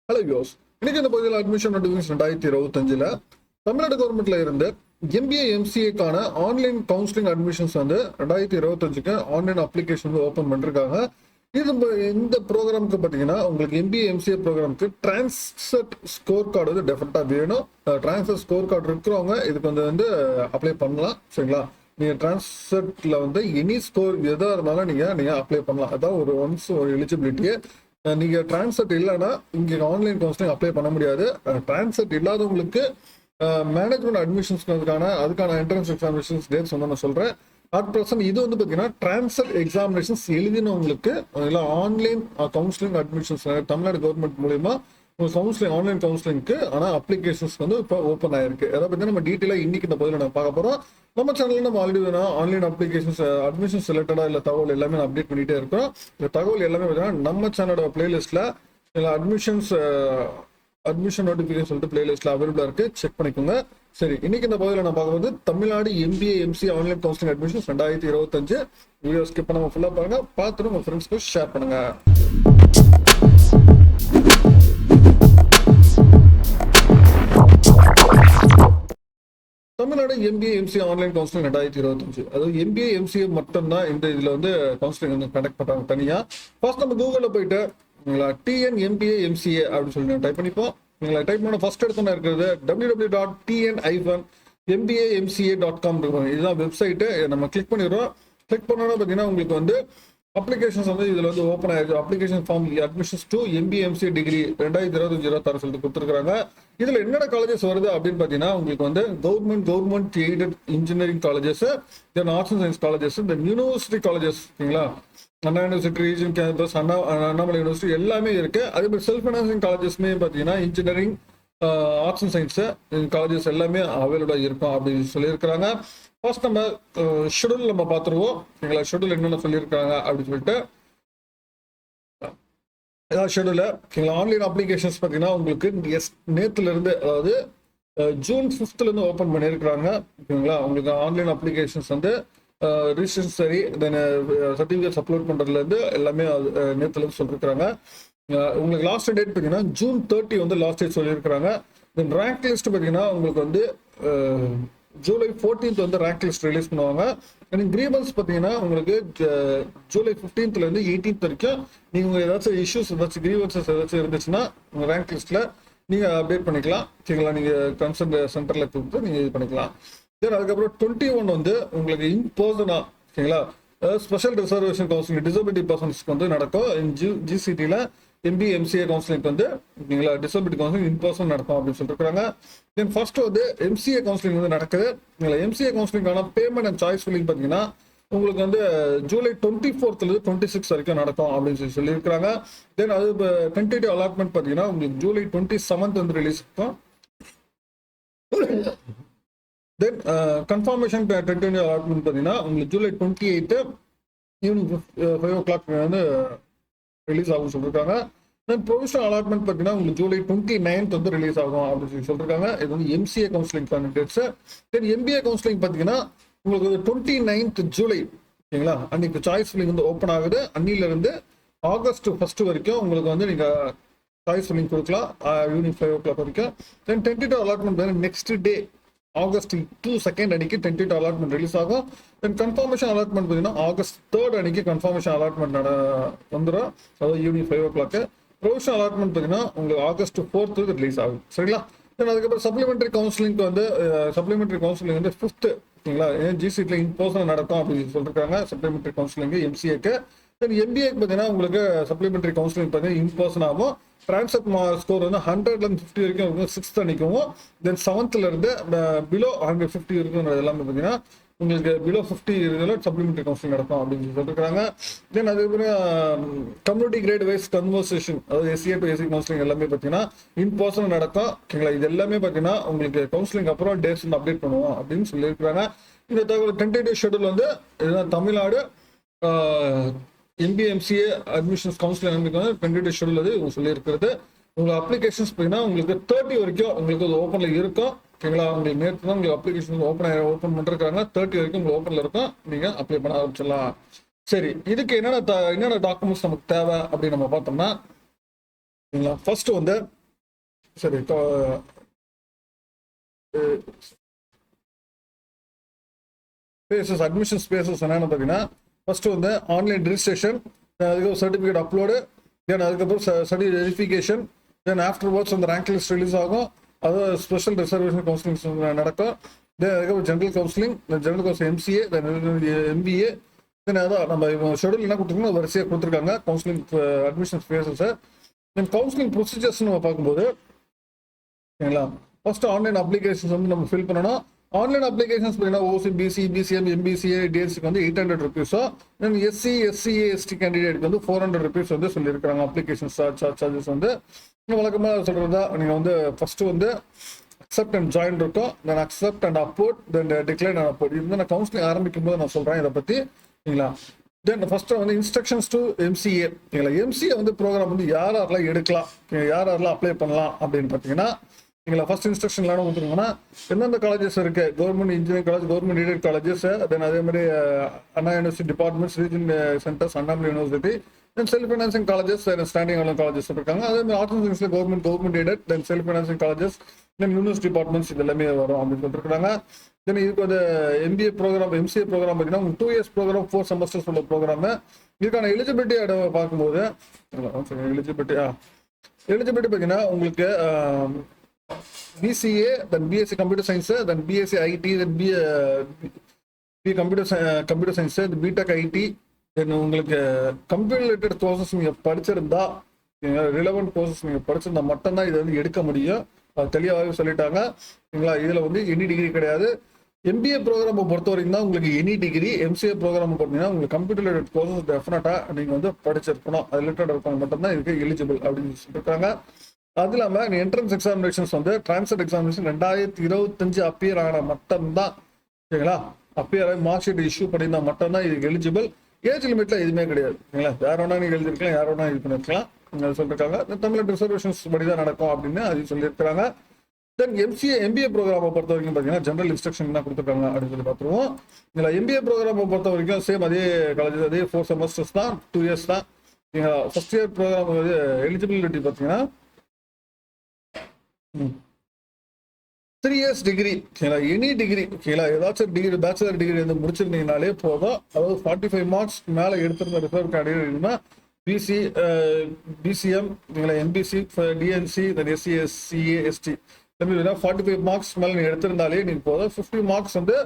Hello யோஸ். இன்னைக்கு இந்த பகுதியில் அட்மிஷன் நோட்டிஃபிகேஷன் 2025 தமிழ்நாடு கவர்மெண்ட்ல இருந்து எம்பிஏ எம்சிஏக்கான ஆன்லைன் கவுன்சிலிங் அட்மிஷன்ஸ் வந்து 2025க்கு ஆன்லைன் அப்ளிகேஷன் ஓப்பன் பண்ணிருக்காங்க. இந்த ப்ரோக்ராமுக்கு பார்த்தீங்கன்னா உங்களுக்கு எம்பிஏ எம்சிஏ ப்ரோக்ராமுக்கு டிரான்ஸ்ஃபர் ஸ்கோர் கார்டு வந்து டெஃபினட்டாக வேணும். டிரான்ஸ்ஃபர் ஸ்கோர் கார்டு இருக்கிறவங்க இதுக்கு வந்து அப்ளை பண்ணலாம். சரிங்களா? நீங்கள் டிரான்ஸ்ஃபர்ல வந்து எனி ஸ்கோர் எதாக இருந்தாலும் நீங்கள் அப்ளை பண்ணலாம். அதான் ஒரு எலிஜிபிலிட்டியே. நீங்க டிரான்ஸ்ஃபர் இல்லைன்னா இங்க ஆன்லைன் கவுன்சிலிங் அப்ளை பண்ண முடியாது. டிரான்ஸ்ஃபர் இல்லாதவங்களுக்கு மேனேஜ்மெண்ட் அதுக்கான என்ட்ரன்ஸ் எக்ஸாமினேஷன்ஸ் டேட்ஸ் வந்து நான் சொல்றேன். அட் ப்ரெசன்ட் இது வந்து பார்த்தீங்கன்னா டிரான்ஸ்ஃபர் எக்ஸாமினேஷன்ஸ் எழுதினவங்களுக்கு online counselling admissions Tamil Nadu government மூலயமா கவுன்சிலிங் ஆன்லைன் கவுன்சிலிங்க்கு ஆனால் அப்ளிகேஷன்ஸ் வந்து இப்போ ஓப்பன் ஆயிருக்கு. அதை பற்றி நம்ம டீட்டெயிலாக இன்னைக்கு இந்த பதிவில் நம்ம பார்க்க போகிறோம். நம்ம சேனலில் நம்ம ஆல்ரெடி ஆன்லைன் அப்ளிகேஷன்ஸ் அட்மிஷன்ஸ் ரிலேட்டடாக இல்லை தகவல் எல்லாமே நான் அப்டேட் பண்ணிகிட்டே இருக்கோம். இந்த தகவல் எல்லாமே பார்த்தீங்கன்னா நம்ம சேனலோட பிளேலிஸ்ட்டில் இல்லை அட்மிஷன் நோட்டிஃபிகேஷன் சொல்லிட்டு பிளேலிஸ்ட்டில் அவைலபிளாக இருக்குது. செக் பண்ணிக்கோங்க. சரி, இன்னைக்கு இந்த பகுதியில் நான் பார்க்கும்போது Tamil Nadu MBA MCA online counselling admissions 2025 video skip பண்ணாமல் ஃபுல்லாக பாருங்க. பார்த்துட்டு உங்கள் ஃப்ரெண்ட்ஸ்க்கு ஷேர் பண்ணுங்க. Tamil Nadu MBA MCA online counselling 2025, அதாவது எம்பிஏ எம்சிஏ மட்டும்தான் இந்த இதில் வந்து கவுன்சிலிங் வந்து கண்டக்ட் பண்ணுறாங்க தனியாக. ஃபர்ஸ்ட் நம்ம கூகுளில் போயிட்டு டிஎன் எம்பிஏ எம்சிஏ அப்படின்னு சொல்லி டைப் பண்ணிப்போம். டைப் பண்ண ஃபர்ஸ்ட் எடுத்தோன்னா இருக்கிறது www.tn-mbaMCA.com இருக்கும். இதுதான் வெப்சைட்டு. நம்ம கிளிக் பண்ணிடுறோம். கிளிக் பண்ணோன்னா பார்த்தீங்கன்னா உங்களுக்கு வந்து அப்ளிகேஷன்ஸ் வந்து இதில் வந்து ஓப்பன் ஆயிருக்கு. Application form admissions to MBA MCA degree 2025-26 சொல்லிட்டு கொடுத்துருக்காங்க. இதில் என்னென்ன காலேஜஸ் வருது அப்படின்னு பார்த்தீங்கன்னா உங்களுக்கு வந்து government aided engineering colleges, then arts and science colleges, then university colleges, ஓகேங்களா, Anna university, region campus, Annamalai university எல்லாமே இருக்கு. அதே மாதிரி செல்ஃப் ஃபைனான்சிங் காலேஜஸ்மே பார்த்தீங்கன்னா engineering, arts and science colleges எல்லாமே அவைலபிளாக இருக்கும் அப்படின்னு சொல்லியிருக்கிறாங்க. ஃபர்ஸ்ட் நம்ம ஷெடியூல் நம்ம பார்த்துருவோம். எங்களை ஷெடியூல் என்னென்ன சொல்லியிருக்காங்க அப்படின்னு சொல்லிட்டு ஷெடியூல் ஆன்லைன் அப்ளிகேஷன்ஸ் பார்த்தீங்கன்னா உங்களுக்கு நேற்றுல இருந்து, அதாவது ஜூன் 5th ஓப்பன் பண்ணியிருக்கிறாங்க. ஓகேங்களா? உங்களுக்கு ஆன்லைன் அப்ளிகேஷன்ஸ் வந்து ரிஜிஸ்ட்ரேஷன் சரி, தென் சர்டிஃபிகேட்ஸ் அப்லோட் பண்ணுறதுலேருந்து எல்லாமே நேற்றுலேருந்து சொல்லியிருக்கிறாங்க. உங்களுக்கு லாஸ்ட் டேட் பார்த்தீங்கன்னா ஜூன் 30 வந்து லாஸ்ட் டேட் சொல்லியிருக்கிறாங்க. தென் ரேங்க் லிஸ்ட் பார்த்தீங்கன்னா உங்களுக்கு வந்து ஜூலை 14th வந்து ரேங்க் லிஸ்ட் ரிலீஸ் பண்ணுவாங்க. கிரீவன்ஸ் பார்த்தீங்கன்னா உங்களுக்கு ஜூலை 15th 18th வரைக்கும் நீங்கள் ஏதாச்சும் இஷ்யூஸ், ஏதாச்சும் கிரீவன்சஸ் ஏதாச்சும் இருந்துச்சுன்னா உங்கள் ரேங்க் லிஸ்ட்டில் நீங்கள் அப்டேட் பண்ணிக்கலாம். சரிங்களா? நீங்கள் கன்சர்ன் சென்டரில் கொடுத்து நீங்கள் இது பண்ணிக்கலாம். தென் அதுக்கப்புறம் 21 வந்து உங்களுக்கு இன்பர்சனா, ஓகேங்களா, ஸ்பெஷல் ரிசர்வேஷன் கவுன்சிலிங் டிசபிலிட்டி பர்சன்ஸ்க்கு வந்து நடக்கும். ஜிசிடியில் எம்பிஏ எம்சிஏ கவுன்சிலிங் வந்து, ஓகேங்களா, டிசபிலிட்டி கவுன்சிலிங் இன்பர்சன் நடக்கும் அப்படின்னு சொல்லியிருக்காங்க. தென் ஃபர்ஸ்ட் வந்து எம்சிஏ கவுன்சிலிங் வந்து நடக்குது. எம்சிஏ கவுன்சிலிங்கான பேமெண்ட் அண்ட் சாய்ஸ் ஃபில்லிங் பார்த்தீங்கன்னா உங்களுக்கு வந்து ஜூலை 24th 26 வரைக்கும் நடக்கும் அப்படின்னு சொல்லியிருக்காங்க. தென் அது டென்டேட்டிவ் அலாட்மெண்ட் பார்த்தீங்கன்னா உங்களுக்கு ஜூலை 27th வந்து ரிலீஸ் இருக்கும். தென் கன்ஃபர்மேஷன் டென்டேட்டிவ் அலாட்மெண்ட் பார்த்தீங்கன்னா உங்களுக்கு ஜூலை 28 ஈவினிங் 5 o'clock வந்து ரிலீஸ் ஆகும் சொல்லியிருக்காங்க. தென் ப்ரொவிஷனல் அலாட்மெண்ட் பார்த்தீங்கன்னா உங்களுக்கு ஜூலை 29th வந்து ரிலீஸ் ஆகும் அப்படின்னு சொல்லியிருக்காங்க. இது வந்து எம்சிஏ கவுன்சிலிங் கேண்டிடேட்ஸ். தென் எம்பிஏ கவுன்சிலிங் பார்த்தீங்கன்னா உங்களுக்கு 29th ஜூலை, ஓகேங்களா, அன்னைக்கு சாய்ஸ் ஃபில்லிங் வந்து ஓப்பன் ஆகுது. அன்னிலிருந்து ஆகஸ்ட் 1st வரைக்கும் உங்களுக்கு வந்து நீங்கள் சாய்ஸ் ஃபில்லிங் கொடுக்கலாம் ஈவினிங் 5 o'clock வரைக்கும். Then tentative allotment next day August 2 அன்னைக்கு டென்டேட்டிவ் அலாட்மெண்ட் ரிலீஸ் ஆகும். தென் கன்ஃபர்மேஷன் அலாட்மெண்ட் பார்த்தீங்கன்னா ஆகஸ்ட் 3 அன்னைக்கு கன்ஃபர்மேஷன் அலாட்மெண்ட் வந்துடும், அதாவது ஈவினிங் 5 o'clock. ப்ரொவிஷனல் அலாட்மெண்ட் பார்த்தீங்கன்னா உங்களுக்கு ஆகஸ்ட் 4th ரிலீஸ் ஆகும். சரிங்களா? தென் அதுக்கப்புறம் சப்ளிமெண்டரி கவுன்சிலிங் வந்து 5th, ஓகேங்களா, ஜிசிடியில் இன்பர்சன் நடக்கும் அப்படின்னு சொல்லியிருக்காங்க. Supplementary counselling எம்சிஏக்கு. தென் எம்பிஏக்கு பார்த்தீங்கன்னா உங்களுக்கு சப்ளிமெண்டரி கவுன்சிலிங் பார்த்தீங்கன்னா இன்பர்சன் ஆகும். டிரான்ஸ்ஃபர் ஸ்கோர் வந்து 150 வரைக்கும் இருக்கும் 6th அன்னைக்கும். தென் 7th பிலோ 150 இருக்கும். எல்லாமே பார்த்தீங்கன்னா உங்களுக்கு பிலோ 50 இருக்கிறதுல சப்ளிமெண்டரி கவுன்சிலிங் நடக்கும் அப்படின்னு சொல்லியிருக்காங்க. தென் அதுக்கப்புறம் கம்யூனிட்டி கிரேட் வைஸ் கன்வர்சேஷன், அதாவது எஸ்சிஏ டு எஸ்சி கவுன்சிலிங் எல்லாமே பார்த்தீங்கன்னா இன்பர்சன் நடக்கும். ஓகேங்களா? இது எல்லாமே பார்த்தீங்கன்னா உங்களுக்கு கவுன்சிலிங் அப்புறம் டேட்ஸ் வந்து அப்டேட் பண்ணுவோம் அப்படின்னு சொல்லியிருக்காங்க. இந்த தகவல் டென்டேட்டிவ் ஷெடியூல் வந்து இதுதான் Tamil Nadu MBA MCA admissions counselling tentative schedule அது சொல்லியிருக்கிறது. உங்களுக்கு அப்ளிகேஷன்ஸ் பார்த்தீங்கன்னா உங்களுக்கு 30 வரைக்கும் உங்களுக்கு அது ஓப்பனில் இருக்கும். ஓகேங்களா? உங்களுக்கு நேற்று தான் உங்களுக்கு அப்ளிகேஷன் ஓப்பன் பண்ணிருக்காங்க. 30 வரைக்கும் உங்களுக்கு ஓப்பனில் இருக்கும். நீங்கள் அப்ளை பண்ண ஆரம்பிச்சிடலாம். சரி, இதுக்கு என்னென்ன டாக்குமெண்ட்ஸ் நமக்கு தேவை அப்படின்னு நம்ம பார்த்தோம்னா, ஃபர்ஸ்ட் வந்து சரி ஸ்பேசஸ் அட்மிஷன் ஸ்பேசஸ் என்னன்னு பார்த்தீங்கன்னா ஃபர்ஸ்ட் வந்து ஆன்லைன் ரிஜிஸ்ட்ரேஷன், அதுக்கு சர்டிஃபிகேட் அப்லோடு, தென் அதுக்கப்புறம் study verification, then afterwards அந்த ரேங்க் லிஸ்ட் ரிலீஸ் ஆகும். அது ஸ்பெஷல் ரிசர்வேஷன் கவுன்சிலிங் நடக்கும். தென் அதுக்கப்புறம் general counselling, general council MCA, then MBA, then அதான் நம்ம ஷெடியூல் என்ன கொடுத்துருக்கோம் வரிசையாக கொடுத்துருக்காங்க கவுன்சிலிங் அட்மிஷன் ஸ்பேசஸை. தென் கவுன்சிலிங் ப்ரொசீஜர்ஸ் நம்ம பார்க்கும்போது சரிங்களா, ஃபர்ஸ்ட் ஆன்லைன் அப்ளிகேஷன்ஸ் வந்து நம்ம ஃபில் பண்ணணும். ஆன்லைன் அப்ளிகேஷன்ஸ் பார்த்தீங்கன்னா ஓசி, பிசி, பிசிஎம், எம்பிசிஏ, டிஎஸ்சிக்கு வந்து 800 rupees. Then SC, SCA, ST கேண்டிடேட்க்கு வந்து 400 rupees வந்து சொல்லியிருக்காங்க. அப்ளிகேஷன் சார்ஜஸ் வந்து வழக்கமாக சொல்றதா நீங்கள் வந்து ஃபர்ஸ்ட் வந்து அக்செப்ட் அண்ட் ஜாயின் இருக்கும், then accept and upward, then decline and upward. இது வந்து நான் கவுன்சிலிங் ஆரம்பிக்கும் போது நான் சொல்றேன் இதை பத்தி சரிங்களா. தென் ஃபர்ஸ்ட் வந்து இன்ஸ்ட்ரக்ஷன்ஸ் டு எம்சிஏ. எம்சிஏ வந்து ப்ரோக்ராம் வந்து யாரெல்லாம் எடுக்கலாம், யாரெல்லாம் அப்ளை பண்ணலாம் அப்படின்னு பார்த்தீங்கன்னா ஃபர்ஸ்ட் இன்ஸ்ட்ரக்ஷன் என்ன கொடுத்துருங்கன்னா எந்தெந்த காலேஜஸ் இருக்கு, government engineering college, government aided colleges, then அதே மாதிரி Anna university departments, region centres, Annamalai university, then self financing colleges, standing alone colleges இருக்காங்க. அதே மாதிரி ஆர்ட்ஸ் அண்ட் சயின்ஸ்ல government aided, then self financing colleges, then university departments இது எல்லாமே வரும் அப்படின்னு சொல்லியிருக்காங்க. தென் இதுக்கு வந்து எம்பிஏ ப்ரோக்ராம், எம்சிஏ ப்ரோக்ராம் பார்த்தீங்கன்னா 2 years ப்ரோக்ராம், 4 semesters உள்ள ப்ரோக்ராம். இதுக்கான எலிஜிபிலிட்டி பார்க்கும்போது எலிஜிபிலிட்டி பார்த்தீங்கன்னா உங்களுக்கு BCA, then BSc Computer Science, then BSc IT, then BA Computer Science, then BTech IT, then உங்களுக்கு கம்ப்யூட்டர் ரிலேட்டட் கோர்சஸ் நீங்கள் படிச்சிருந்தா, ரிலவெண்ட் கோர்சஸ் நீங்கள் படிச்சிருந்தா மட்டும்தான் இதை வந்து எடுக்க முடியும். தெளிவாகவே சொல்லிட்டாங்க சரிங்களா. இதில் வந்து எனி டிகிரி கிடையாது. MBA ப்ரோக்ராமை பொறுத்த வரைக்கும் தான் உங்களுக்கு எனி டிகிரி. MCA ப்ரோக்ராம் பார்த்தீங்கன்னா உங்களுக்கு கம்ப்யூட்டர் ரிலேட்டட் கோர்சஸ் டெஃபினட்டாக நீங்கள் வந்து படிச்சிருக்கணும். அது ரிலேட்டட் இருக்கவங்க மட்டும்தான் இதுக்கு எலிஜிபிள் அப்படின்னு சொல்லியிருக்காங்க. அது இல்லாமல் என்ட்ரன்ஸ் எக்ஸாமினேஷன்ஸ் வந்து டிரான்ஸ்ஃபர் எக்ஸாமினேஷன் 2025 அப்பியர் ஆன மட்டும்தான் சரிங்களா. அப்பியர் ஆகி மார்க் ஷீட் இஷ்யூ பண்ணியிருந்தா மட்டும்தான் இதுக்கு எலிஜிபிள். ஏஜ் லிமிட்ல எதுவுமே கிடையாது சரிங்களா. யார் வேணா நீங்கள் எழுதிருக்கலாம், யார் வேணா இது பண்ணிருக்கலாம் சொல்லியிருக்காங்க. தமிழ் ரிசர்வேஷன்ஸ் படி தான் நடக்கும் அப்படின்னு அது சொல்லியிருக்காங்க. தென் MBA ப்ரோக்ராமை பொறுத்த வரைக்கும் பார்த்தீங்கன்னா ஜென்ரல் இன்ஸ்ட்ரக்ஷன் என்ன கொடுத்துருக்காங்க அப்படின்னு சொல்லி பார்த்துருவோம். இதில் MBA ப்ரோக்ராமை பொறுத்த வரைக்கும் சேம் அதே காலேஜ், அதே 4 semesters தான், 2 years தான். நீங்கள் ஃபர்ஸ்ட் இயர் ப்ரோக்ராம் வந்து எலிஜிபிலிட்டி பார்த்தீங்கன்னா 3 years டிகிரி எனி டிகிரி ஏதாச்சும் டிகிரி, பேச்சுலர் டிகிரி வந்து முடிச்சிருந்தீங்கனாலே போதும். அதாவது 45 marks மேலே எடுத்திருந்த ரிசர்வ் கேண்டிடேட்னா BC, BCM, MBC, DNC, SC, SCA, ST 45 marks மேலே நீங்கள் எடுத்திருந்தாலே நீங்கள் போதும். 50 marks வந்து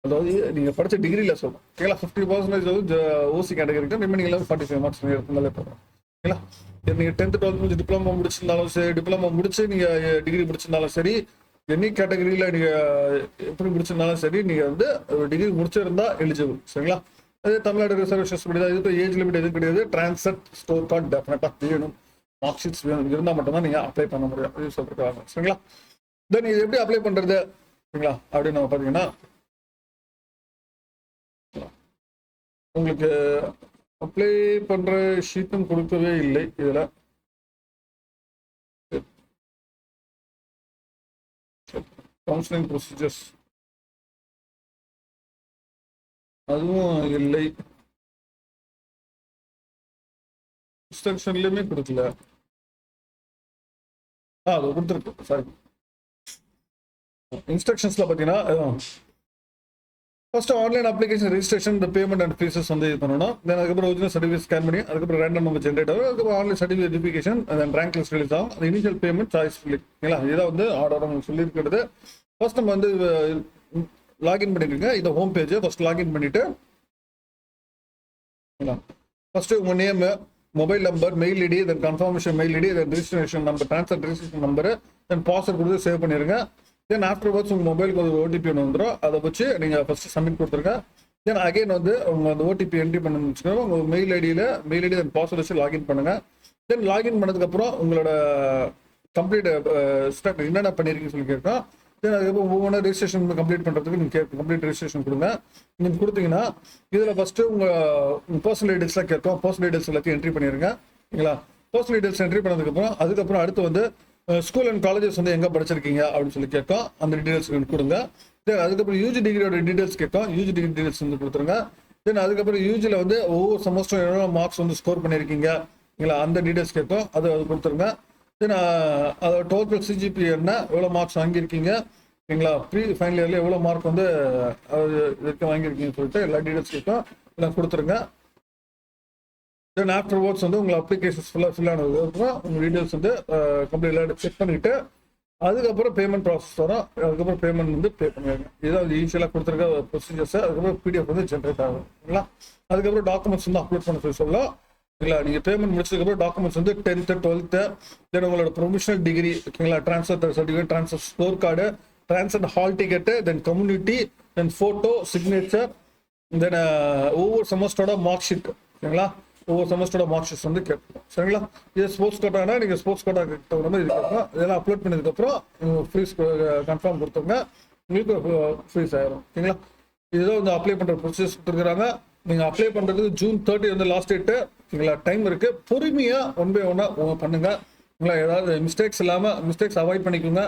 அதாவது நீங்கள் படித்த டிகிரியில் சொல்லுவோம் 50% வந்து ஓசி கேட்டகரிக்கு, ரிமைனிங் 45 marks நீங்கள் எடுத்திருந்தாலே போதும் சரிங்களா. நீங்கள் 10th 12th முடிச்சு டிப்ளமோ முடிச்சிருந்தாலும் சரி, டிப்ளமோ முடிச்சு நீங்கள் டிகிரி முடிச்சிருந்தாலும் சரி, எனி கேட்டகரியில் நீங்கள் எப்படி முடிச்சிருந்தாலும் சரி, நீங்கள் வந்து டிகிரி முடிச்சிருந்தா எலிஜிபிள் சரிங்களா. அதே தமிழ்நாடு ரிசர்வேஷன்ஸ் படி தான். இது ஏஜ் லிமிட் எதுவும் கிடையாது. டிரான்ஸ்ஃபர் ஸ்கோர் கார்டு டெஃபினட்டாக வேணும், மார்க் ஷீட்ஸ் வேணும், இருந்தால் மட்டும்தான் நீங்கள் அப்ளை பண்ண முடியும் அப்படின்னு சொல்லிருக்காங்க சரிங்களா. தென் இது எப்படி அப்ளை பண்ணுறது சரிங்களா அப்படின்னு நம்ம பார்த்தீங்கன்னா உங்களுக்கு அப்ளை பண்ற ஷீட்டும் கொடுக்கவே இல்லை. இதுல கவுன்சிலிங் ப்ரொசீஜர்ஸ் அதுவும் இல்லை. இன்ஸ்ட்ரக்ஷன்லயுமே கொடுக்கல. அது கொடுத்துருக்கு சாரி. இன்ஸ்ட்ரக்ஷன்ஸ்ல பாத்தீங்கன்னா ஃபர்ஸ்ட் ஆன்லைன் அப்ளிகேஷன் ரெஜிஸ்ட்ரேஷன், இந்த பேமெண்ட் அண்ட் ஃபீஸஸ் வந்து இது பண்ணணும். தென் அதுக்கப்புறம் ஒரிஜினல் சர்டிஃபிகேட் ஸ்கேன் பண்ணி, அதுக்கப்புறம் ரேண்டம் நம்பர் ஜென்ரேட் ஆகும். அதுக்கப்புறம் ஆன்லைன் சர்டிஃபிகேட் வெரிஃபிகேஷன், தென் ரேங்க் லிஸ்ட் ரிலீஸ் ஆகும். அது இனிஷியல் பேமெண்ட், சாய்ஸ் ஃபில்லிங் இதான் வந்து ஆர்டர் உங்களுக்கு சொல்லியிருக்கிறது. ஃபர்ஸ்ட் நம்ம வந்து லாகின் பண்ணிக்கோங்க. இந்த ஹோம் பேஜ் ஃபர்ஸ்ட் லாகின் பண்ணிட்டு ஃபர்ஸ்ட் உங்க name, mobile number, mail ID, then confirmation mail ID, then registration number, transfer registration number, then password கொடுத்து சேவ் பண்ணிருங்க. தென் ஆஃப்டர் வாட்ச் உங்கள் மொபைலுக்கு ஒரு ஓடிபி ஒன்று வந்துடும். அதை வச்சு நீங்கள் ஃபர்ஸ்ட் சப்மிட் கொடுத்துருங்க. தென் அகைன் வந்து உங்கள் அந்த ஓடிபி என்ட்ரி பண்ணணும்னு வச்சுக்கோங்க. உங்கள் மெயில் ஐடி தென் பாஸ்வேர்ட் வச்சு லாகின் பண்ணுங்க. தென் லாகின் பண்ணதுக்கப்புறம் உங்களோட கம்ப்ளீட் ஸ்டார்ட் என்னென்ன பண்ணியிருக்கீங்கன்னு சொல்லி கேட்கும். தென் அதுக்கப்புறம் ஒவ்வொரு ரெஜிஸ்ட்ரேஷன் கம்ப்ளீட் பண்ணுறதுக்கு நீங்கள் கம்ப்ளீட் ரெஜிஸ்ட்ரேஷன் கொடுங்க. நீங்கள் கொடுத்தீங்கன்னா இதில் ஃபஸ்ட்டு உங்கள் பர்சனல் டீடைல்ஸ்லாம் கேட்கும். பர்சனல் டீடைல்ஸ் எல்லாத்தையும் என்ட்ரி பண்ணிடுங்க சரிங்களா. பர்சனல் டீடைல்ஸ் என்ட்ரி அதுக்கப்புறம் அடுத்து வந்து ஸ்கூல் அண்ட் காலேஜஸ் வந்து எங்கே படிச்சிருக்கீங்க அப்படின்னு சொல்லி கேட்கும். அந்த டீடைல்ஸ் கொடுங்க. தென் அதுக்கப்புறம் யூஜி டிகிரியோட டீடைல்ஸ் கேட்கும். யூஜி டிகிரி டீடைல்ஸ் வந்து கொடுத்துருங்க. தென் அதுக்கப்புறம் யூஜியில் வந்து ஒவ்வொரு செமஸ்டரும் எவ்வளோ மார்க்ஸ் வந்து ஸ்கோர் பண்ணியிருக்கீங்க அந்த டீடைல்ஸ் கேட்கும். அது கொடுத்துருங்க. தென் அதோட டோட்டல் சிஜிபி என்ன, எவ்வளோ மார்க்ஸ் வாங்கியிருக்கீங்க, ஓகேங்களா, ப்ரீ ஃபைனல் இயரில் எவ்வளோ மார்க் வந்து இதுக்கு வாங்கியிருக்கீங்கன்னு சொல்லிட்டு எல்லா டீடைல்ஸ் இருக்கும் எல்லாம் கொடுத்துருங்க. தென் ஆஃப்டர் வேர்ட்ஸ் வந்து உங்கள் அப்ளிகேஷன்ஸ் ஃபுல்லாக ஃபில் ஆனதுக்கப்புறம் உங்கள் டீடைல்ஸ் வந்து கம்ப்ளீட் செக் பண்ணிவிட்டு அதுக்கப்புறம் பேமெண்ட் ப்ராசஸ் வரும். அதுக்கப்புறம் பேமெண்ட் வந்து பே பண்ணிடுங்க. இதுதான் யூஸ்வலாக கொடுத்துருக்க ப்ரொசீஜர்ஸ். அதுக்கப்புறம் பிடிஎஃப் வந்து ஜென்ரேட் ஆகும். ஓகேங்களா, அதுக்கப்புறம் டாக்குமெண்ட்ஸ் வந்து அப்லோட் பண்ண சொல்லி சொல்லலாம். ஓகேங்களா, நீங்கள் பேமெண்ட் முடிச்சதுக்கப்புறம் டாக்குமெண்ட்ஸ் வந்து 10th 12th, தென் உங்களோட ப்ரொஃபஷனல் டிகிரி, ஓகேங்களா, transfer certificate, transfer score card, transfer hall ticket, then community, then photo, signature, then ஒவ்வொரு செமஸ்டரோட மார்க் ஷீட், ஓகேங்களா, ஒவ்வொரு செமஸ்டரோட மார்க் ஷீட்ஸ் வந்து கேட்போம். சரிங்களா, இது ஸ்போர்ட்ஸ் கோட்டானா நீங்கள் ஸ்போர்ட்ஸ் கோட்டா தகுந்த மாதிரி இது கேட்போம். இதெல்லாம் அப்லோட் பண்ணதுக்கப்புறம் ஃப்ரீஸ் கன்ஃபார்ம் கொடுத்தவங்க உங்களுக்கு ஃப்ரீஸ் ஆயிரும். ஓகேங்களா, இதுதான் வந்து அப்ளை பண்ணுற ப்ரொசீஜர்ஸ் கொடுத்துருக்காங்க. நீங்கள் அப்ளை பண்ணுறதுக்கு June 30 வந்து லாஸ்ட் டேட்டு. ஓகேங்களா, டைம் இருக்குது. பொறுமையாக 1 by 1 பண்ணுங்க. ஓகேங்களா, ஏதாவது மிஸ்டேக்ஸ் இல்லாமல் மிஸ்டேக்ஸ் அவாய்ட் பண்ணிக்கோங்க.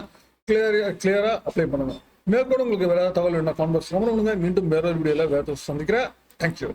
கிளியராக அப்ளை பண்ணுங்க. மேற்கொண்டு உங்களுக்கு வேறு ஏதாவது தகவல் வேணா கான்வர்ஸ் பண்ணுங்க. மீண்டும் வேற ஒரு வீடியோவில் வேறு சந்திக்கிறேன். தேங்க்யூ.